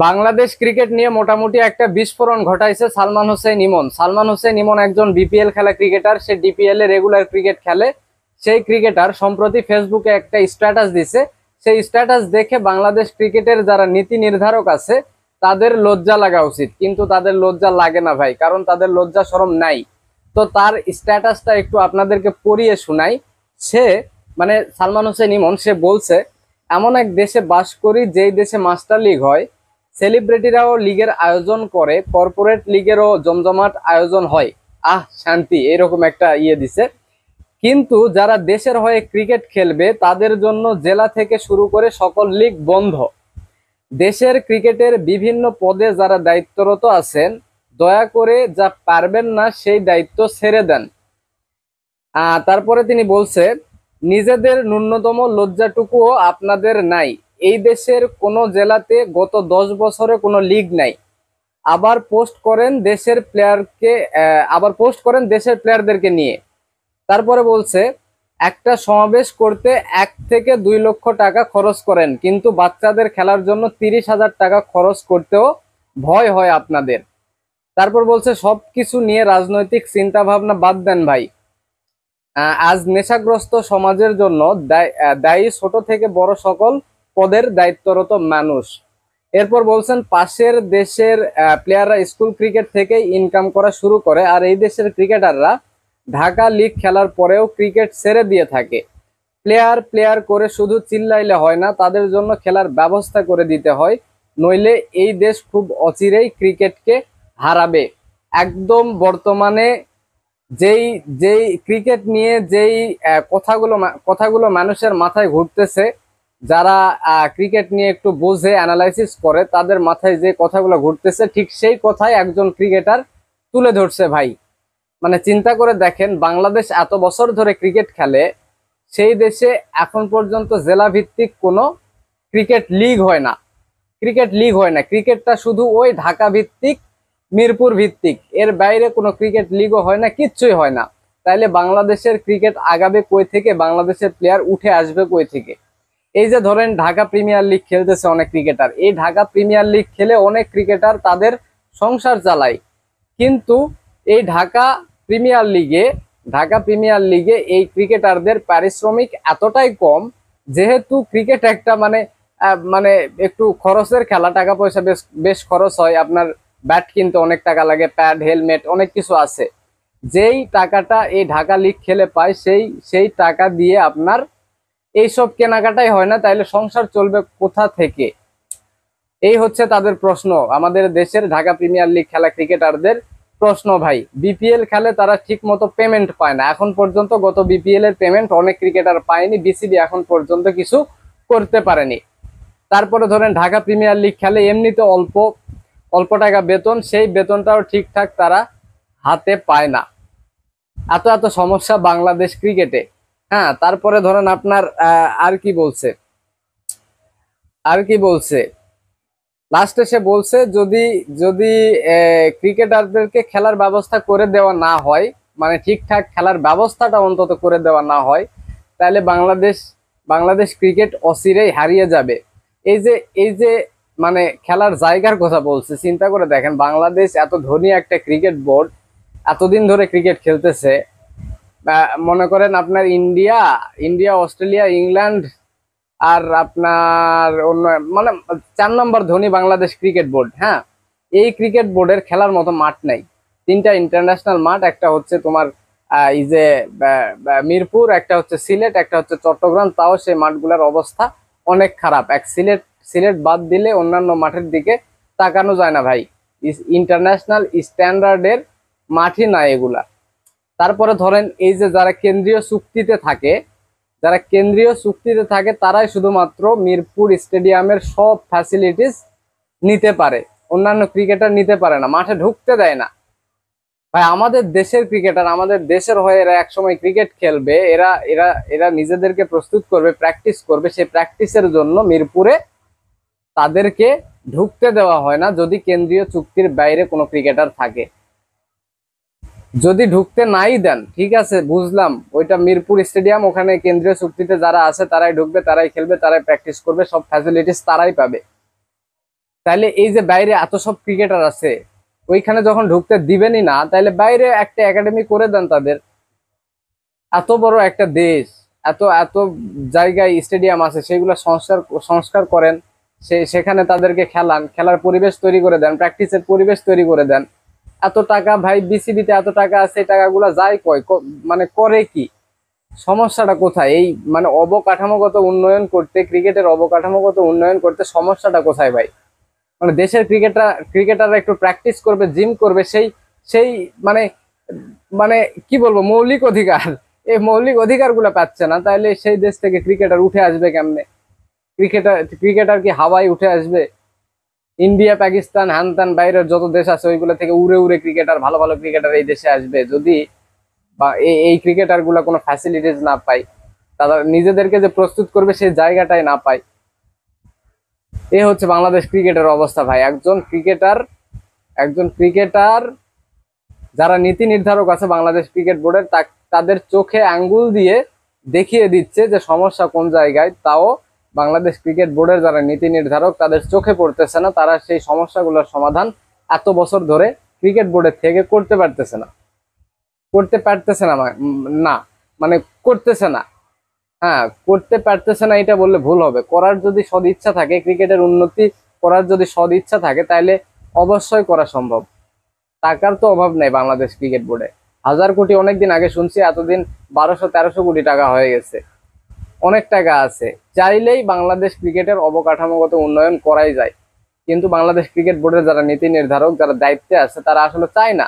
Bangladesh cricket নিয়ে মোটামুটি একটা বিস্ফোরণ ঘটাইছে সালমান হোসেন ইমন। সালমান হোসেন ইমন একজন বিপিএল খেলা cricketer, say DPL a regular cricket খেলে। সেই ক্রিকেটার সম্প্রতি ফেসবুকে একটা স্ট্যাটাস দিছে। সেই স্ট্যাটাস দেখে বাংলাদেশ ক্রিকেটের যারা নীতি নির্ধারক আছে তাদের লজ্জা লাগা উচিত, কিন্তু তাদের লজ্জা লাগে না ভাই, কারণ তাদের লজ্জা শরম নাই। তো তার স্ট্যাটাসটা একটু আপনাদেরকে পড়িয়ে শোনাই। সে মানে সালমান হোসেন ইমন সে বলছে, এমন এক দেশে বাস করি যেই দেশে মাস্টার লিগ হয়, সেলিব্রিটিরাও লিগের আয়োজন করে, কর্পোরেট লিগেরও জমজমাট আয়োজন হয়। আহ শান্তি, এরকম একটা দিছে। কিন্তু যারা দেশের হয়ে ক্রিকেট খেলবে তাদের জন্য জেলা থেকে শুরু করে সকল লিগ বন্ধ। দেশের ক্রিকেটের বিভিন্ন পদে যারা দায়িত্বরত আছেন, দয়া করে যা পারবেন না সেই দায়িত্ব ছেড়ে দেন। তারপরে তিনি বলছে, নিজেদের ন্যূনতম লজ্জাটুকুও আপনাদের নাই। এই দেশের কোনো জেলাতে গত 10 বছরে কোনো লিগ নাই। আবার পোস্ট করেন দেশের প্লেয়ারদেরকে নিয়ে। তারপরে বলছে, একটা সমাবেশ করতে 1 থেকে 2 লক্ষ টাকা খরচ করেন, কিন্তু বাচ্চাদের খেলার জন্য 30,000 টাকা খরচ করতেও ভয় হয় আপনাদের। তারপর বলছে, সবকিছু নিয়ে রাজনৈতিক চিন্তা ভাবনা বাদ দেন ভাই। আজ নেশাগ্রস্ত সমাজের জন্য দায়ী ছোট থেকে বড় সকল পদের দায়িত্বরত মানুষ। এরপর বলছেন, পাশের দেশের প্লেয়াররা স্কুল ক্রিকেট থেকে ইনকাম করা শুরু করে, আর এই দেশের ক্রিকেটাররা ঢাকা লিগ খেলার পরেও ক্রিকেট ছেড়ে দিয়ে থাকে। প্লেয়ার প্লেয়ার করে শুধু চিল্লাইলে হয় না, তাদের জন্য খেলার ব্যবস্থা করে দিতে হয়, নইলে এই দেশ খুব অচিরেই ক্রিকেটকে হারাবে। একদম বর্তমানে যেই যেই ক্রিকেট নিয়ে যেই কথাগুলো মানুষের মাথায় ঘুরতেছে, যারা ক্রিকেট নিয়ে একটু বোঝে, অ্যানালাইসিস করে, তাদের মাথায় যে কথাগুলো ঘুরতেছে ঠিক সেই কথাই একজন ক্রিকেটার তুলে ধরছে ভাই। মানে চিন্তা করে দেখেন, বাংলাদেশ এত বছর ধরে ক্রিকেট খেলে, সেই দেশে এখন পর্যন্ত জেলা ভিত্তিক কোনো ক্রিকেট লিগ হয় না। ক্রিকেটটা শুধু ওই ঢাকা ভিত্তিক, মিরপুর ভিত্তিক, এর বাইরে কোনো ক্রিকেট লিগও হয় না, কিচ্ছুই হয় না। তাইলে বাংলাদেশের ক্রিকেট আগাবে কই থেকে? বাংলাদেশের প্লেয়ার উঠে আসবে কই থেকে? এই যে ধরেন ঢাকা প্রিমিয়ার লিগ খেলতেছে অনেক ক্রিকেটার, এই ঢাকা প্রিমিয়ার লিগ খেলে অনেক ক্রিকেটার তাদের সংসার চালায়। কিন্তু এই ঢাকা প্রিমিয়ার লিগে এই ক্রিকেটারদের পারিশ্রমিক এতটাই কম, যেহেতু ক্রিকেট একটা মানে একটু খরচের খেলা, টাকা পয়সা বেশ বেশ খরচ হয়। আপনার ব্যাট কিনতে অনেক টাকা লাগে, প্যাড, হেলমেট, অনেক কিছু আছে। যেই টাকাটা এই ঢাকা লিগ খেলে পায়, সেই টাকা দিয়ে আপনার এইসব কেনাকাটাই হয় না, তাইলে সংসার চলবে কোথা থেকে? এই হচ্ছে তাদের প্রশ্ন, আমাদের দেশের ঢাকা প্রিমিয়ার লিগ খেলা ক্রিকেটারদের প্রশ্ন ভাই। বিপিএল খেলে তারা ঠিক মতো পেমেন্ট পায় না এখন পর্যন্ত। গত বিপিএল এর পেমেন্ট অনেক ক্রিকেটার পায়নি, বিসিবি এখন পর্যন্ত কিছু করতে পারেনি। তারপরে ধরেন ঢাকা প্রিমিয়ার লিগ খেলে এমনিতে অল্প অল্প টাকা বেতন, সেই বেতনটাও ঠিকঠাক তারা হাতে পায় না। এত এত সমস্যা বাংলাদেশ ক্রিকেটে। হ্যাঁ, তারপরে ধরেন আপনার আর কি বলছে লাস্টে সে বলছে, যদি যদি ক্রিকেটারদেরকে খেলার ব্যবস্থা করে দেওয়া না হয়, মানে ঠিকঠাক খেলার ব্যবস্থাটা অন্তত করে দেওয়া না হয়, তাহলে বাংলাদেশ ক্রিকেট অচিরেই হারিয়ে যাবে। এই যে মানে খেলার জায়গার কথা বলছে, চিন্তা করে দেখেন, বাংলাদেশ এত ধনী একটা ক্রিকেট বোর্ড, এতদিন ধরে ক্রিকেট খেলতেছে। মনে করেন আপনার ইন্ডিয়া, অস্ট্রেলিয়া, ইংল্যান্ড, আর আপনার অন্য মানে 4 নম্বর ধনী বাংলাদেশ ক্রিকেট বোর্ড। হ্যাঁ, এই ক্রিকেট বোর্ডের খেলার মতো মাঠ নাই। 3টা ইন্টারন্যাশনাল মাঠ, একটা হচ্ছে তোমার এই যে মিরপুর, একটা হচ্ছে সিলেট, একটা হচ্ছে চট্টগ্রাম। তাও সেই মাঠগুলোর অবস্থা অনেক খারাপ। সিলেট বাদ দিলে অন্যান্য মাঠের দিকে তাকানো যায় না ভাই। ইন্টারন্যাশনাল স্ট্যান্ডার্ডের মাঠই না এগুলা। তারপরে ধরেন, এই যে যারা কেন্দ্রীয় চুক্তিতে থাকে তারাই শুধুমাত্র মিরপুর স্টেডিয়ামের সব ফ্যাসিলিটিস নিতে পারে, অন্যান্য ক্রিকেটার নিতে পারে না, মাঠে ঢুকতে দেয় না ভাই। আমাদের দেশের ক্রিকেটার, আমাদের দেশের হয়ে এরা একসময় ক্রিকেট খেলবে, এরা এরা এরা নিজেদেরকে প্রস্তুত করবে, প্র্যাকটিস করবে। সেই প্র্যাকটিসের জন্য মিরপুরে তাদেরকে ঢুকতে দেওয়া হয় না, যদি কেন্দ্রীয় চুক্তির বাইরে কোনো ক্রিকেটার থাকে। যদি ঢুকতে নাই দেন, ঠিক আছে, বুঝলাম, ওইটা মিরপুর স্টেডিয়াম, ওখানে কেন্দ্রীয় চুক্তিতে যারা আছে তারাই ঢুকবে, তারাই খেলবে, তারাই প্র্যাকটিস করবে, সব ফ্যাসিলিটিস তারাই পাবে। তাহলে এই যে বাইরে এত সব ক্রিকেটার আছে, ওইখানে যখন ঢুকতে দিবেনই না, তাহলে বাইরে একটা একাডেমি করে দেন তাদের। এত বড় একটা দেশ, এত এত জায়গায় স্টেডিয়াম আছে, সেগুলো সংস্কার সংস্কার করেন। সেখানে তাদেরকে খেলান, খেলার পরিবেশ তৈরি করে দেন, প্র্যাকটিসের পরিবেশ তৈরি করে দেন। এত টাকা ভাই বিসিবিতে, এত টাকা আছে, এই টাকাগুলো যায় কয়, মানে করে কি? সমস্যাটা কোথায়? এই মানে অবকাঠামোগত উন্নয়ন করতে, ক্রিকেটের অবকাঠামোগত উন্নয়ন করতে সমস্যাটা কোথায় ভাই? মানে দেশের ক্রিকেটাররা একটু প্র্যাকটিস করবে, জিম করবে, সেই সেই মানে মানে কি বলবো, মৌলিক অধিকার, এই মৌলিক অধিকার গুলা পাচ্ছে না, তাহলে সেই দেশ থেকে ক্রিকেটার উঠে আসবে কেমনে? ক্রিকেটার কি হাওয়ায় উঠে আসবে? ইন্ডিয়া, পাকিস্তান, হ্যান ত্যান বাইরের যত দেশ আছে ওইগুলো থেকে উড়ে উড়ে ক্রিকেটার, ভালো ভালো ক্রিকেটার এই দেশে আসবে যদি বা এই ক্রিকেটার গুলা কোনো ফ্যাসিলিটিস না পায়, তারা নিজেদেরকে যে প্রস্তুত করবে সেই জায়গাটাই না পায়। এ হচ্ছে বাংলাদেশ ক্রিকেটের অবস্থা ভাই। একজন ক্রিকেটার যারা নীতি নির্ধারক আছে বাংলাদেশ ক্রিকেট বোর্ডের, তাদের চোখে আঙ্গুল দিয়ে দেখিয়ে দিচ্ছে যে সমস্যা কোন জায়গায়, তাও বাংলাদেশ ক্রিকেট বোর্ডের যারা নীতি নির্ধারক তাদের চোখে পড়তেছে না। তারা সেই সমস্যাগুলোর সমাধান এত বছর ধরে ক্রিকেট বোর্ডের থেকে করতে পারতেছে না, মানে করতেছে না। হ্যাঁ, করতে পারতেছে না এটা বললে ভুল হবে। করার যদি সদিচ্ছা থাকে, ক্রিকেটের উন্নতি করার যদি সদিচ্ছা থাকে, তাহলে অবশ্যই করা সম্ভব। টাকার তো অভাব নেই বাংলাদেশ ক্রিকেট বোর্ডে। 1000 কোটি অনেকদিন আগে শুনছি, এতদিন 1200-1300 কোটি টাকা হয়ে গেছে। অনেক টাকা আছে, চাইলেই বাংলাদেশ ক্রিকেটের অবকাঠামোগত উন্নয়ন করাই যায়। কিন্তু বাংলাদেশ ক্রিকেট বোর্ডের যারা নীতি নির্ধারক, যারা দায়িত্বে আছে, তারা আসলে চায় না।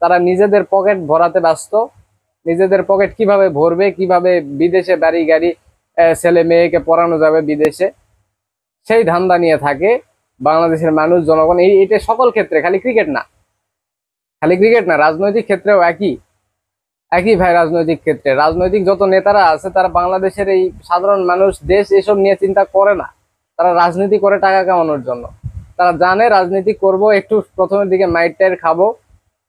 তারা নিজেদের পকেট ভরাতে ব্যস্ত। নিজেদের পকেট কিভাবে ভরবে, কিভাবে বিদেশে বাড়ি গাড়ি, ছেলে মেয়েকে পড়ানো যাবে বিদেশে, সেই ধান্দা নিয়ে থাকে বাংলাদেশের মানুষ, জনগণ। এটা সকল ক্ষেত্রে, খালি ক্রিকেট না, রাজনৈতিক ক্ষেত্রেও একই একই ভাই। রাজনৈতিক ক্ষেত্রে রাজনৈতিক যত নেতারা আছে, তারা বাংলাদেশের এই সাধারণ মানুষ, দেশ এসব নিয়ে চিন্তা করে না। তারা রাজনীতি করে টাকা কামানোর জন্য। তারা জানে রাজনীতি করব, একটু প্রথমের দিকে মাইর টাইর খাবো,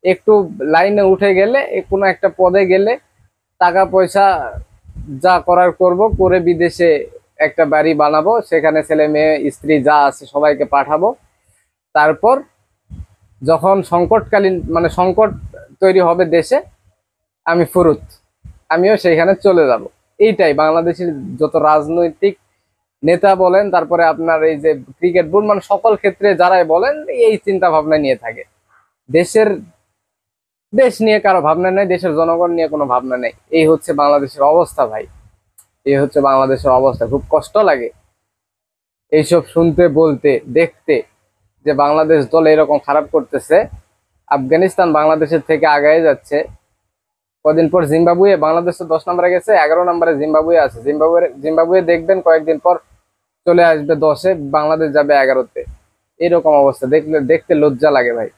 একটু লাইনে উঠে গেলে, কোনো একটা পদে গেলে টাকা পয়সা যা করার করব, করে বিদেশে একটা বাড়ি বানাবো, সেখানে ছেলে মেয়ে স্ত্রী যা আছে সবাইকে পাঠাবো। তারপর যখন সংকটকালীন মানে সংকট তৈরি হবে দেশে, আমি ফুরুত, আমিও সেইখানে চলে যাব। এইটাই বাংলাদেশের যত রাজনৈতিক নেতা বলেন, তারপরে আপনার এই যে ক্রিকেট বোর্ড, মানে সকল ক্ষেত্রে যারাই বলেন, এই চিন্তা ভাবনা নিয়ে থাকে। দেশের দেশ নিয়ে কারো ভাবনা নেই, দেশের জনগণ নিয়ে কোনো ভাবনা নেই। এই হচ্ছে বাংলাদেশের অবস্থা ভাই, এই হচ্ছে বাংলাদেশের অবস্থা। খুব কষ্ট লাগে এইসব শুনতে, বলতে, দেখতে, যে বাংলাদেশ দল এরকম খারাপ করতেছে। আফগানিস্তান বাংলাদেশের থেকে আগায় যাচ্ছে। কদিন পর জিম্বাবুয়ে, বাংলাদেশ তো 10 নম্বরে গেছে, 11 নম্বরে জিম্বাবুয়ে আছে। জিম্বাবুয়ে দেখবেন কয়েকদিন পর চলে আসবে 10-এ, বাংলাদেশ যাবে 11-তে। এরকম অবস্থা দেখলে দেখতে লজ্জা লাগে ভাই।